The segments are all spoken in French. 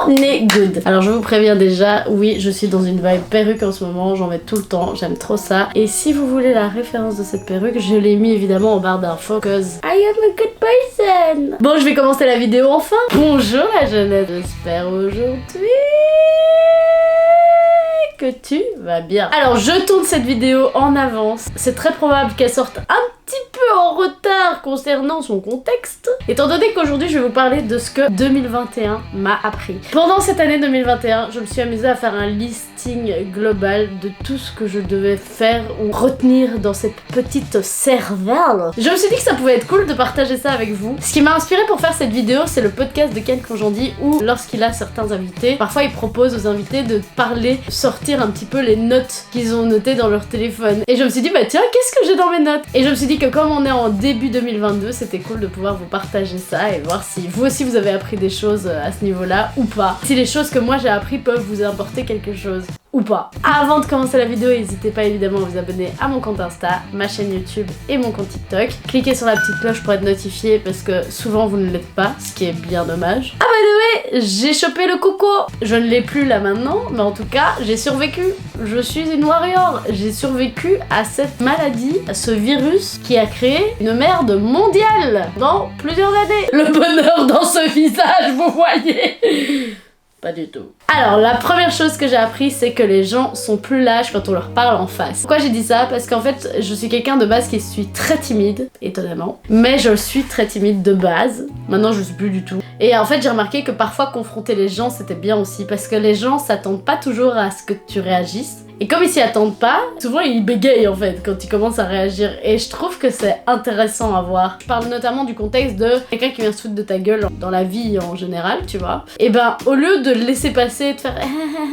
On est good. Alors je vous préviens déjà, oui, je suis dans une vibe perruque en ce moment, j'en mets tout le temps, j'aime trop ça. Et si vous voulez la référence de cette perruque, je l'ai mis évidemment en barre d'infos, cause I am a good person. Bon, je vais commencer la vidéo enfin. Bonjour la jeunesse, j'espère aujourd'hui que tu vas bien. Alors je tourne cette vidéo en avance, c'est très probable qu'elle sorte un petit peu en retard concernant son contexte, étant donné qu'aujourd'hui je vais vous parler de ce que 2021 m'a appris. Pendant cette année 2021, je me suis amusée à faire un listing global de tout ce que je devais faire ou retenir dans cette petite cervelle. Je me suis dit que ça pouvait être cool de partager ça avec vous. Ce qui m'a inspiré pour faire cette vidéo, c'est le podcast de Ken Kojandi où, lorsqu'il a certains invités, parfois il propose aux invités de parler, sortir un petit peu les notes qu'ils ont notées dans leur téléphone. Et je me suis dit, bah tiens, qu'est-ce que j'ai dans mes notes? Et je me suis dit que comme on est en début 2022, c'était cool de pouvoir vous partager ça et voir si vous aussi vous avez appris des choses à ce niveau-là ou pas. Si les choses que moi j'ai appris peuvent vous apporter quelque chose. Ou pas. Avant de commencer la vidéo, n'hésitez pas évidemment à vous abonner à mon compte Insta, ma chaîne YouTube et mon compte TikTok. Cliquez sur la petite cloche pour être notifié parce que souvent vous ne l'êtes pas, ce qui est bien dommage. Ah by the way, j'ai chopé le coco. Je ne l'ai plus là maintenant, mais en tout cas, j'ai survécu. Je suis une warrior. J'ai survécu à cette maladie, à ce virus qui a créé une merde mondiale dans plusieurs années. Le bonheur dans ce visage, vous voyez? Pas du tout. Alors, la première chose que j'ai appris, c'est que les gens sont plus lâches quand on leur parle en face. Pourquoi j'ai dit ça? Parce qu'en fait, je suis quelqu'un de base qui suis très timide, étonnamment. Mais je suis très timide de base. Maintenant, je suis plus du tout. Et en fait, j'ai remarqué que parfois, confronter les gens, c'était bien aussi. Parce que les gens s'attendent pas toujours à ce que tu réagisses. Et comme ils s'y attendent pas, souvent ils bégayent en fait quand ils commencent à réagir. Et je trouve que c'est intéressant à voir. Je parle notamment du contexte de quelqu'un qui vient se foutre de ta gueule dans la vie en général, tu vois. Et ben au lieu de le laisser passer, de faire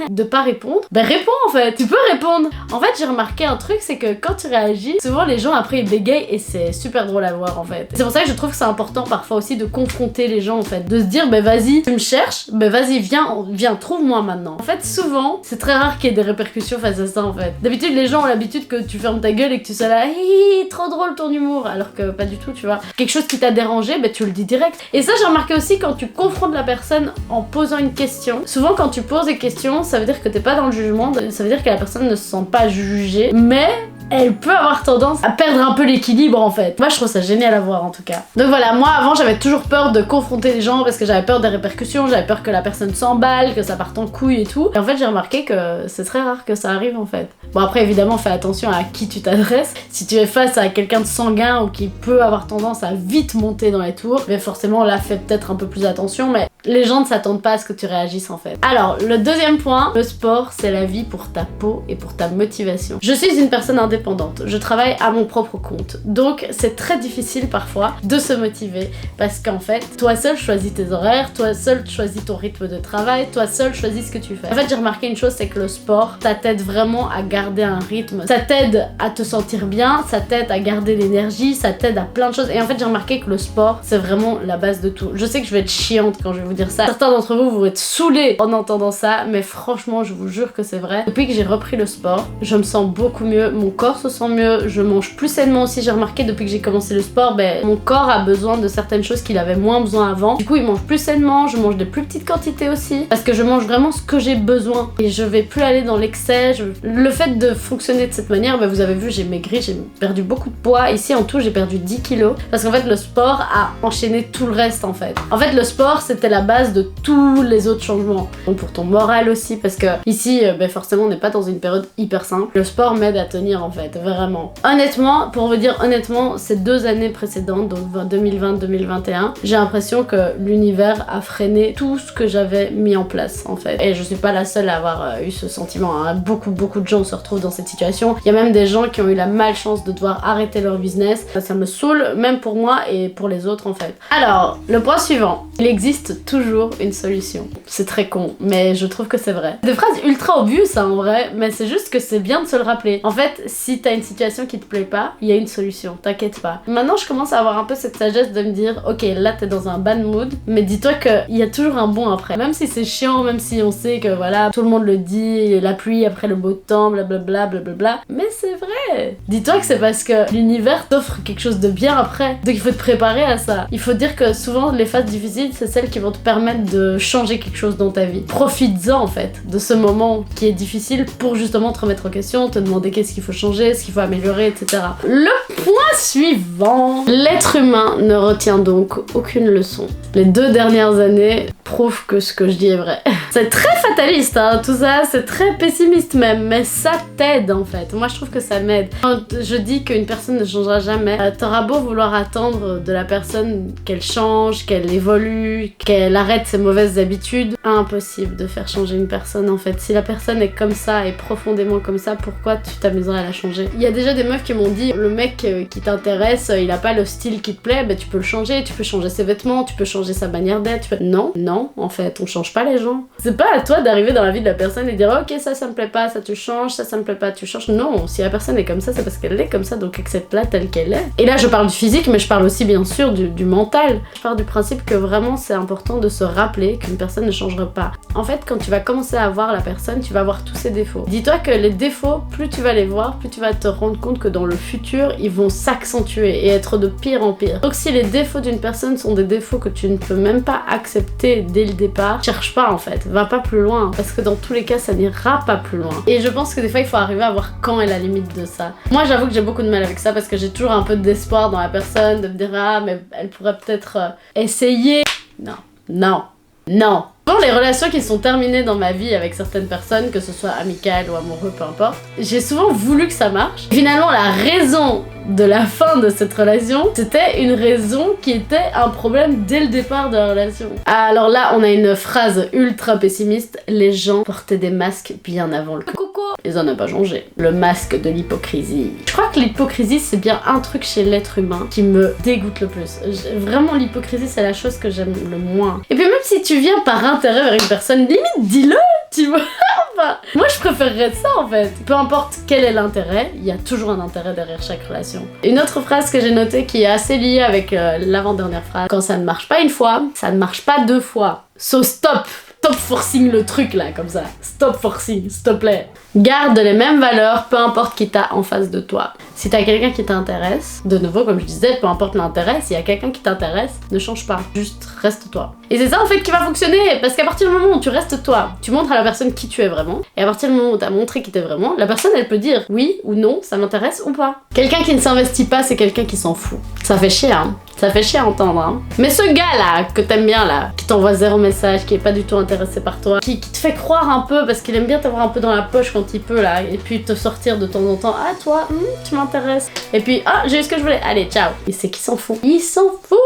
de pas répondre, ben réponds en fait. Tu peux répondre. En fait j'ai remarqué un truc, c'est que quand tu réagis, souvent les gens après ils bégayent et c'est super drôle à voir en fait. C'est pour ça que je trouve que c'est important parfois aussi de confronter les gens en fait. De se dire ben vas-y, tu me cherches, ben vas-y viens, trouve-moi maintenant. En fait souvent, c'est très rare qu'il y ait des répercussions face à ça en fait. D'habitude les gens ont l'habitude que tu fermes ta gueule et que tu sois là trop drôle ton humour, alors que pas du tout, tu vois. Quelque chose qui t'a dérangé, bah tu le dis direct. Et ça j'ai remarqué aussi quand tu confrontes la personne en posant une question. Souvent quand tu poses des questions, ça veut dire que t'es pas dans le jugement, ça veut dire que la personne ne se sent pas jugée, mais elle peut avoir tendance à perdre un peu l'équilibre en fait. Moi je trouve ça génial à voir en tout cas. Donc voilà, moi avant j'avais toujours peur de confronter les gens parce que j'avais peur des répercussions, j'avais peur que la personne s'emballe, que ça parte en couille et tout. Et en fait j'ai remarqué que c'est très rare que ça arrive en fait. Bon après évidemment fais attention à qui tu t'adresses. Si tu es face à quelqu'un de sanguin ou qui peut avoir tendance à vite monter dans les tours, mais forcément là fais peut-être un peu plus attention, mais les gens ne s'attendent pas à ce que tu réagisses en fait. Alors le deuxième point, le sport c'est la vie pour ta peau et pour ta motivation. Je suis une personne indépendante, je travaille à mon propre compte, donc c'est très difficile parfois de se motiver parce qu'en fait toi seul choisis tes horaires, toi seul choisis ton rythme de travail, toi seul choisis ce que tu fais. En fait j'ai remarqué une chose, c'est que le sport ça t'aide vraiment à garder un rythme, ça t'aide à te sentir bien, ça t'aide à garder l'énergie, ça t'aide à plein de choses et en fait j'ai remarqué que le sport c'est vraiment la base de tout. Je sais que je vais être chiante quand je vais vous dire ça, certains d'entre vous vont être saoulés en entendant ça, mais franchement je vous jure que c'est vrai. Depuis que j'ai repris le sport, je me sens beaucoup mieux, mon corps se sent mieux, je mange plus sainement aussi. J'ai remarqué depuis que j'ai commencé le sport, mon corps a besoin de certaines choses qu'il avait moins besoin avant. Du coup il mange plus sainement, je mange des plus petites quantités aussi parce que je mange vraiment ce que j'ai besoin et je vais plus aller dans l'excès. Le fait de fonctionner de cette manière, vous avez vu j'ai maigri, j'ai perdu beaucoup de poids. Ici en tout j'ai perdu 10 kilos parce qu'en fait le sport a enchaîné tout le reste en fait. En fait le sport c'était la base de tous les autres changements. Donc pour ton moral aussi parce que ici forcément on n'est pas dans une période hyper simple. Le sport m'aide à tenir en fait, vraiment. Honnêtement, pour vous dire honnêtement, ces 2 années précédentes, donc 2020-2021, j'ai l'impression que l'univers a freiné tout ce que j'avais mis en place en fait. Et je suis pas la seule à avoir eu ce sentiment, hein. Beaucoup de gens se retrouvent dans cette situation. Il y a même des gens qui ont eu la malchance de devoir arrêter leur business. Ça me saoule, même pour moi et pour les autres en fait. Alors, le point suivant. Il existe toujours une solution. C'est très con, mais je trouve que c'est vrai. Des phrases ultra obvious ça en vrai, mais c'est juste que c'est bien de se le rappeler. En fait, si t'as une situation qui te plaît pas, il y a une solution, t'inquiète pas. Maintenant je commence à avoir un peu cette sagesse de me dire ok là t'es dans un bad mood, mais dis-toi qu'il y a toujours un bon après. Même si c'est chiant, même si on sait que voilà, tout le monde le dit, la pluie après le beau temps, blablabla. blablabla, blablabla. Mais c'est vrai. Dis-toi que c'est parce que l'univers t'offre quelque chose de bien après. Donc il faut te préparer à ça. Il faut dire que souvent les phases difficiles, c'est celles qui vont te permettre de changer quelque chose dans ta vie. Profites-en en fait de ce moment qui est difficile pour justement te remettre en question, te demander qu'est-ce qu'il faut changer, ce qu'il faut améliorer, etc. Le point suivant. L'être humain ne retient donc aucune leçon. Les 2 dernières années prouvent que ce que je dis est vrai. C'est très fataliste, hein, tout ça, c'est très pessimiste même, mais ça t'aide en fait. Moi je trouve que ça m'aide. Quand je dis qu'une personne ne changera jamais, t'auras beau vouloir attendre de la personne qu'elle change, qu'elle évolue, qu'elle arrête ses mauvaises habitudes, impossible de faire changer une personne en fait. Si la personne est comme ça et profondément comme ça, pourquoi tu t'amuserais à la changer? Il y a déjà des meufs qui m'ont dit, le mec qui t'intéresse, il a pas le style qui te plaît, bah tu peux le changer, tu peux changer ses vêtements, tu peux changer sa manière d'être, Non, en fait, on change pas les gens. C'est pas à toi d'arriver dans la vie de la personne et dire ok ça me plaît pas, ça tu changes, ça me plaît pas, tu changes. Non, si la personne est comme ça, c'est parce qu'elle est comme ça, donc accepte-la telle qu'elle est. Et là je parle du physique, mais je parle aussi bien sûr du mental. Je pars du principe que vraiment c'est important de se rappeler qu'une personne ne changera pas. En fait, quand tu vas commencer à voir la personne, tu vas voir tous ses défauts. Dis-toi que les défauts, plus tu vas les voir, plus tu vas te rendre compte que dans le futur, ils vont s'accentuer et être de pire en pire. Donc si les défauts d'une personne sont des défauts que tu ne peux même pas accepter dès le départ, cherche pas en fait, va pas plus loin, parce que dans tous les cas ça n'ira pas plus loin. Et je pense que des fois il faut arriver à voir quand est la limite de ça. Moi j'avoue que j'ai beaucoup de mal avec ça parce que j'ai toujours un peu d'espoir dans la personne, de me dire ah mais elle pourrait peut-être essayer. Non. Pour les relations qui sont terminées dans ma vie avec certaines personnes, que ce soit amicales ou amoureux, peu importe, j'ai souvent voulu que ça marche. Finalement, la raison de la fin de cette relation, c'était une raison qui était un problème dès le départ de la relation. Alors là, on a une phrase ultra pessimiste. Les gens portaient des masques bien avant le coucou. Ils en ont pas changé. Le masque de l'hypocrisie. Je crois que l'hypocrisie, c'est bien un truc chez l'être humain qui me dégoûte le plus. Vraiment, l'hypocrisie, c'est la chose que j'aime le moins. Et puis même si tu viens par intérêt vers une personne, limite dis-le, tu vois. Enfin, moi je préférerais ça en fait. Peu importe quel est l'intérêt, il y a toujours un intérêt derrière chaque relation. Une autre phrase que j'ai notée qui est assez liée avec l'avant-dernière phrase. Quand ça ne marche pas une fois, ça ne marche pas 2 fois. So stop forcing le truc là, comme ça. Stop forcing, s'il te plaît. Garde les mêmes valeurs, peu importe qui t'as en face de toi. Si t'as quelqu'un qui t'intéresse, de nouveau, comme je disais, peu importe l'intérêt, s'il y a quelqu'un qui t'intéresse, ne change pas. Juste reste toi. Et c'est ça en fait qui va fonctionner, parce qu'à partir du moment où tu restes toi, tu montres à la personne qui tu es vraiment, et à partir du moment où t'as montré qui t'es vraiment, la personne elle peut dire oui ou non, ça m'intéresse ou pas. Quelqu'un qui ne s'investit pas, c'est quelqu'un qui s'en fout. Ça fait chier, hein. Ça fait chier à entendre, hein. Mais ce gars-là, que t'aimes bien, là, qui t'envoie 0 message, qui est pas du tout intéressé par toi, qui te fait croire un peu, parce qu'il aime bien t'avoir un peu dans la poche quand il peut, là, et puis te sortir de temps en temps, ah, toi, tu m'intéresses. Et puis, ah, j'ai eu ce que je voulais, allez, ciao. Et c'est qui s'en fout. Il s'en fout.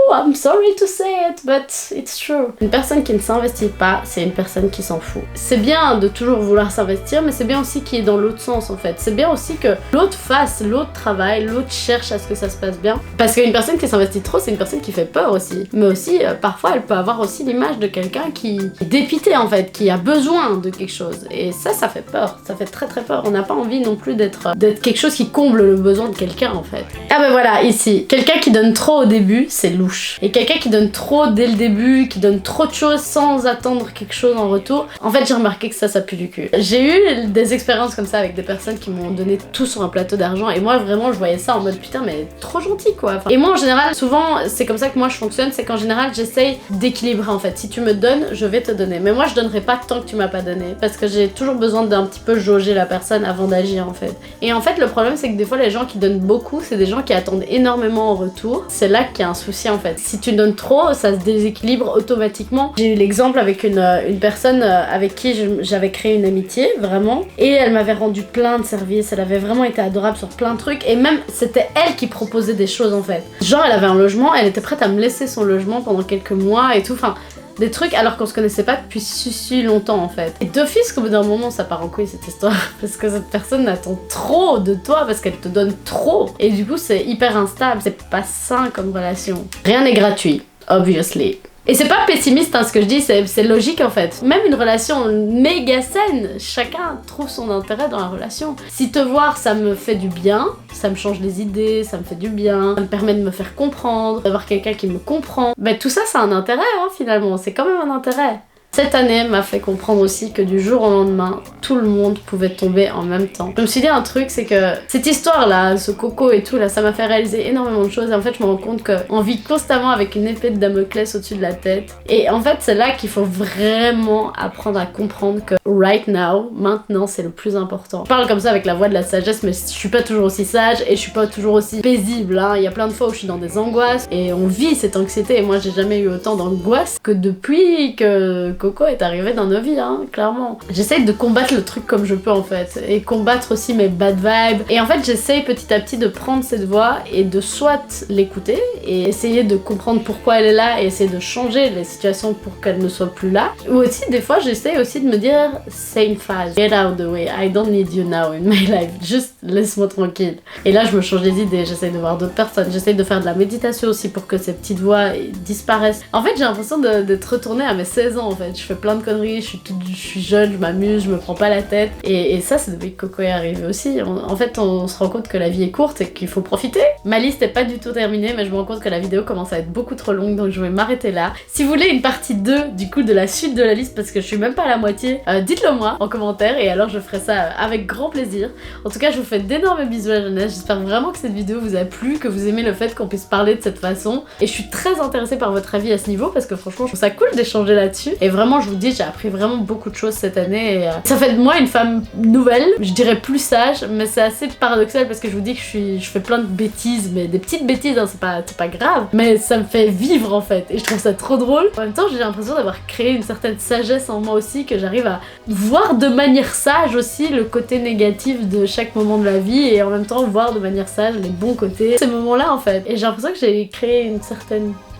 I'm sorry to say it, but it's true. Une personne qui ne s'investit pas, c'est une personne qui s'en fout. C'est bien de toujours vouloir s'investir, mais c'est bien aussi qu'il est dans l'autre sens, en fait. C'est bien aussi que l'autre fasse, l'autre travaille, l'autre cherche à ce que ça se passe bien. Parce qu'une personne qui s'investit trop, c'est une personne qui fait peur aussi. Mais aussi, parfois, elle peut avoir aussi l'image de quelqu'un qui est dépité, en fait, qui a besoin de quelque chose. Et ça fait peur. Ça fait très très peur. On n'a pas envie non plus d'être quelque chose qui comble le besoin de quelqu'un, en fait. Ah ben voilà, ici. Quelqu'un qui donne trop au début, c'est louche. Et quelqu'un qui donne trop dès le début, qui donne trop de choses sans attendre quelque chose en retour, en fait j'ai remarqué que ça pue du cul. J'ai eu des expériences comme ça avec des personnes qui m'ont donné tout sur un plateau d'argent et moi vraiment je voyais ça en mode putain mais trop gentil quoi. Enfin, et moi en général, souvent c'est comme ça que moi je fonctionne, c'est qu'en général j'essaye d'équilibrer en fait. Si tu me donnes, je vais te donner. Mais moi je donnerai pas tant que tu m'as pas donné parce que j'ai toujours besoin d'un petit peu jauger la personne avant d'agir en fait. Et en fait le problème c'est que des fois les gens qui donnent beaucoup, c'est des gens qui attendent énormément en retour. C'est là qu'il y a un souci en fait. Si tu donnes trop, ça se déséquilibre automatiquement. J'ai eu l'exemple avec une personne avec qui j'avais créé une amitié, vraiment. Et elle m'avait rendu plein de services, elle avait vraiment été adorable sur plein de trucs. Et même, c'était elle qui proposait des choses en fait. Genre, elle avait un logement, elle était prête à me laisser son logement pendant quelques mois et tout. Enfin, des trucs alors qu'on se connaissait pas depuis si longtemps en fait. Et d'office qu'au bout d'un moment ça part en couille cette histoire parce que cette personne attend trop de toi parce qu'elle te donne trop et du coup c'est hyper instable, c'est pas sain comme relation. Rien n'est gratuit, obviously. Et c'est pas pessimiste hein, ce que je dis, c'est logique en fait. Même une relation méga saine, chacun trouve son intérêt dans la relation. Si te voir ça me fait du bien, ça me change les idées, ça me fait du bien, ça me permet de me faire comprendre, d'avoir quelqu'un qui me comprend. Ben tout ça c'est un intérêt hein, finalement, c'est quand même un intérêt. Cette année m'a fait comprendre aussi que du jour au lendemain, tout le monde pouvait tomber en même temps. Je me suis dit un truc, c'est que cette histoire-là, ce Coco et tout, là, ça m'a fait réaliser énormément de choses. Et en fait, je me rends compte qu'on vit constamment avec une épée de Damoclès au-dessus de la tête. Et en fait, c'est là qu'il faut vraiment apprendre à comprendre que right now, maintenant, c'est le plus important. Je parle comme ça avec la voix de la sagesse, mais je suis pas toujours aussi sage et je suis pas toujours aussi paisible. Hein. Il y a plein de fois où je suis dans des angoisses et on vit cette anxiété. Et moi, j'ai jamais eu autant d'angoisse que depuis que Coco est arrivé dans nos vies, hein, clairement. J'essaye de combattre le truc comme je peux en fait, et combattre aussi mes bad vibes. Et en fait, j'essaye petit à petit de prendre cette voix et de soit l'écouter et essayer de comprendre pourquoi elle est là et essayer de changer les situations pour qu'elle ne soit plus là. Ou aussi, des fois, j'essaye aussi de me dire, c'est une phase. Get out the way. I don't need you now in my life. Juste laisse-moi tranquille. Et là, je me change les idées. J'essaye de voir d'autres personnes. J'essaye de faire de la méditation aussi pour que ces petites voix disparaissent. En fait, j'ai l'impression d'être retournée à mes 16 ans en fait. Je fais plein de conneries, je suis jeune, je m'amuse, je me prends pas la tête. Et ça, c'est depuis que Coco est arrivé aussi. En fait, on se rend compte que la vie est courte et qu'il faut profiter. Ma liste est pas du tout terminée, mais je me rends compte que la vidéo commence à être beaucoup trop longue, donc je vais m'arrêter là. Si vous voulez une partie 2 du coup de la suite de la liste, parce que je suis même pas à la moitié, dites-le moi en commentaire et alors je ferai ça avec grand plaisir. En tout cas, je vous fais d'énormes bisous à la jeunesse. J'espère vraiment que cette vidéo vous a plu, que vous aimez le fait qu'on puisse parler de cette façon. Et je suis très intéressée par votre avis à ce niveau parce que franchement, je trouve ça cool d'échanger là-dessus. Et vraiment, je vous dis, j'ai appris vraiment beaucoup de choses cette année. Et, ça fait de moi une femme nouvelle, je dirais plus sage, mais c'est assez paradoxal parce que je vous dis que je fais plein de bêtises, mais des petites bêtises, hein, c'est pas grave. Mais ça me fait vivre en fait. Et je trouve ça trop drôle. En même temps, j'ai l'impression d'avoir créé une certaine sagesse en moi aussi, que j'arrive à voir de manière sage aussi le côté négatif de chaque moment de la vie et en même temps voir de manière sage les bons côtés de ces moments-là en fait. Et j'ai l'impression que j'ai créé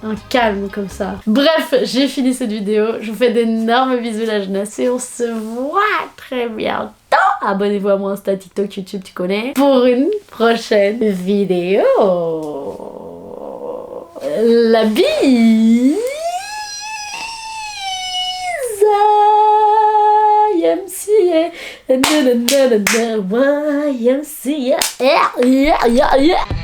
un calme comme ça. Bref, j'ai fini cette vidéo. Je vous fais d'énormes bisous la jeunesse et on se voit très bientôt. Abonnez-vous à mon Insta, TikTok, YouTube, tu connais, pour une prochaine vidéo. La bise. YMCA, YMCA, yeah.